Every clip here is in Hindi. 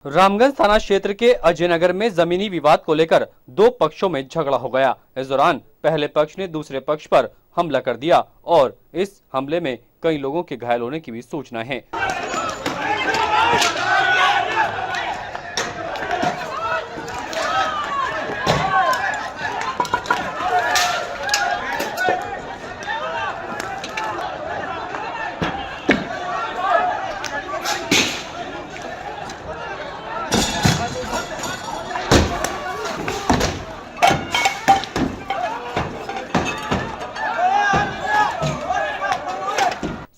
रामगंज थाना क्षेत्र के अजयनगर में जमीनी विवाद को लेकर दो पक्षों में झगड़ा हो गया। इस दौरान पहले पक्ष ने दूसरे पक्ष पर हमला कर दिया और इस हमले में कई लोगों के घायल होने की भी सूचना है।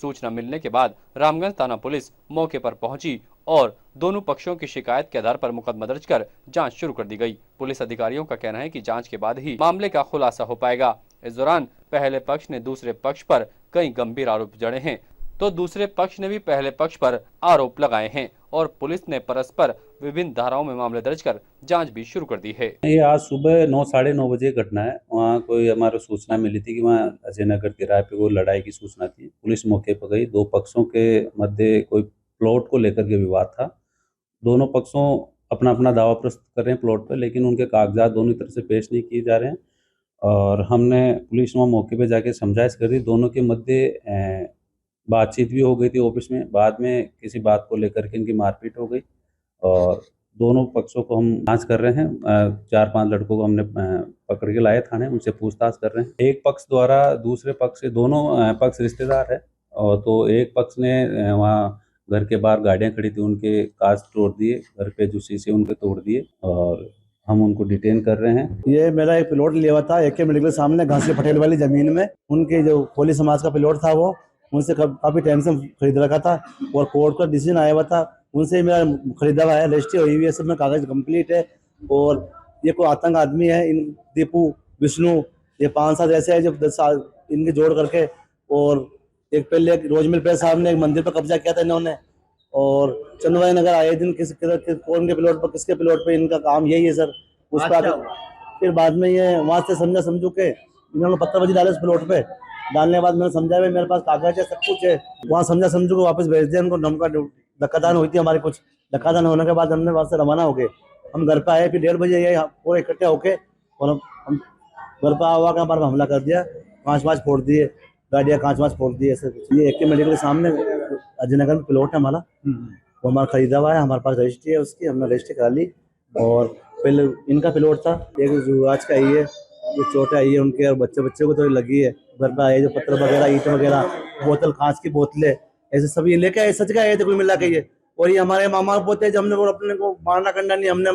सूचना मिलने के बाद रामगंज थाना पुलिस मौके पर पहुंची और दोनों पक्षों की शिकायत के आधार पर मुकदमा दर्ज कर जांच शुरू कर दी गई। पुलिस अधिकारियों का कहना है कि जांच के बाद ही मामले का खुलासा हो पाएगा। इस दौरान पहले पक्ष ने दूसरे पक्ष पर कई गंभीर आरोप जड़े हैं, तो दूसरे पक्ष ने भी पहले पक्ष पर आरोप लगाए हैं और पुलिस ने परस्पर विभिन्न धाराओं में मामले दर्ज कर जांच भी शुरू कर दी है। ये आज सुबह 9-9:30 बजे घटना है। वहाँ कोई हमारे सूचना मिली थी कि वहाँ अजयनगर तिराहे पे कोई लड़ाई की सूचना थी। पुलिस मौके पर गई। दो पक्षों के मध्य कोई प्लॉट को लेकर के विवाद था। दोनों पक्षों अपना अपना दावा प्रस्तुत कर रहे हैं प्लॉट पर, लेकिन उनके कागजात दोनों तरफ से पेश नहीं किए जा रहे हैं और हमने पुलिस वहाँ मौके पर जाके समझाइश कर दी। दोनों के मध्य बातचीत भी हो गई थी ऑफिस में। बाद में किसी बात को लेकर के इनकी मारपीट हो गई और दोनों पक्षों को हम जांच कर रहे हैं। 4-5 लड़कों को हमने पकड़ के लाए थाने, उनसे पूछताछ कर रहे हैं। एक पक्ष द्वारा दूसरे पक्ष से, दोनों पक्ष रिश्तेदार है और तो एक पक्ष ने वहाँ घर के बाहर गाड़ियाँ खड़ी थी, उनके कांच तोड़ दिए, घर पे जो शीशे उनके तोड़ दिए और हम उनको डिटेन कर रहे हैं। ये मेरा एक प्लॉट लिया हुआ था AK मेडिकल सामने घासी पटेल वाली जमीन में। उनके जो कोली समाज का प्लॉट था वो उनसे काफी टाइम से खरीद रखा था और कोर्ट का डिसीजन आया हुआ था। उनसे मेरा खरीदा हुआ है, रजिस्ट्री हुई हुई है, सब में कागज कंप्लीट है। और ये कोई आतंक आदमी है, इन दीपू, विष्णु, ये 5 साल ऐसे है जो 10 साल इनके जोड़ करके। और एक पहले रोज मिल पे साहब ने एक मंदिर पर कब्जा किया था इन्होंने और चंदवाई नगर आए दिन कौन के प्लॉट पर, किसके प्लॉट पे, इनका काम यही है सर। उस पर फिर बाद में ये वहाँ से समझू के इन्होंने पत्थरबाजी डाले उस प्लॉट पे। डालने के बाद मैंने समझा मेरे पास कागज है, सब कुछ है। वहाँ समझू के वापस भेज दिया उनको। धमका धक्कादान हुई थी हमारी, कुछ धक्कादान होने के बाद हमने वहाँ से रवाना हो गए। हम घर पे आए, फिर 1:30 बजे ये पूरे इकट्ठे होके और हम घर पर आवा के हमारे पर हमला कर दिया। कांच फोड़ दिए, गाड़ियाँ कांच फोड़ दिए। ये AK मेडिकल के सामने अजयनगर में प्लॉट है हमारा, वो हमारा खरीदा हुआ है। हमारे पास रजिस्ट्री है उसकी, हमने रजिस्ट्री करा ली। और पहले इनका प्लॉट था, एक युवराज का आई है, जो चोटें आई है उनके और बच्चे को तो लगी है। घर पर आए जो पत्थर वगैरह, ईंट वगैरह, बोतल, कांच की बोतलें, ऐसे सब ये लेके आए। सच का आए थे कुल मिला के ये। और ये हमारे मामा पोते, जब हमने वो अपने को मारना करना नहीं, हमने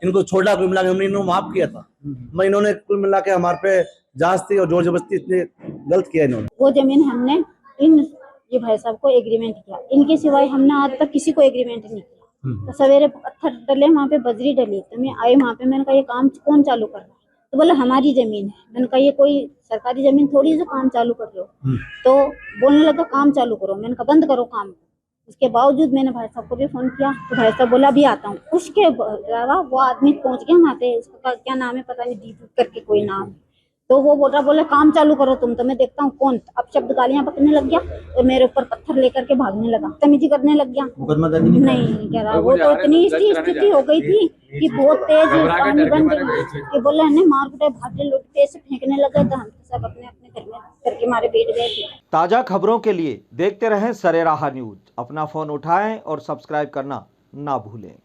इनको छोड़ा, कुल मिला के हमने इनको माफ किया था। मैं इन्होंने कुल मिला के हमारे पे जांच थी और जोर जबरदस्ती इतने गलत किया इन्होंने। वो जमीन हमने ये भाई साहब को एग्रीमेंट किया, इनके सिवाय हमने आज तक किसी को एग्रीमेंट नहीं किया। तो सवेरे पत्थर डले, वहाँ पे बजरी डली, तो मैं आई वहाँ पे, मैंने कहा ये काम कौन चालू कर रहा है? तो बोला हमारी जमीन है। मैंने कहा ये कोई सरकारी जमीन थोड़ी जो काम चालू कर रहे हो। तो बोलने लगा काम चालू करो। मैंने कहा बंद करो काम। उसके बावजूद मैंने भाई साहब को भी फोन किया, तो भाई साहब बोला अभी आता हूँ। उसके अलावा वो आदमी पहुंच गया वहाँ पे, उसका क्या नाम है पता नहीं, दीपू करके कोई नाम है। तो वो बोला काम चालू करो तुम, तो मैं देखता हूँ कौन। अब शब्द गालियां पकड़ने लग गया और मेरे ऊपर पत्थर लेकर के भागने लगा, तमीजी करने लग गया। नहीं कह रहा, वो तो इतनी स्थिति हो गई थी कि बहुत तेज पानी बन गई कि बोले हमें मार कुटे भाटे लुट के ऐसे फेंकने लगे। तो हम सब अपने अपने घर में करके मारे बैठ गए थे। ताजा खबरों के लिए देखते रहें सरेराह न्यूज। अपना फोन उठाएं और सब्सक्राइब करना ना भूलें।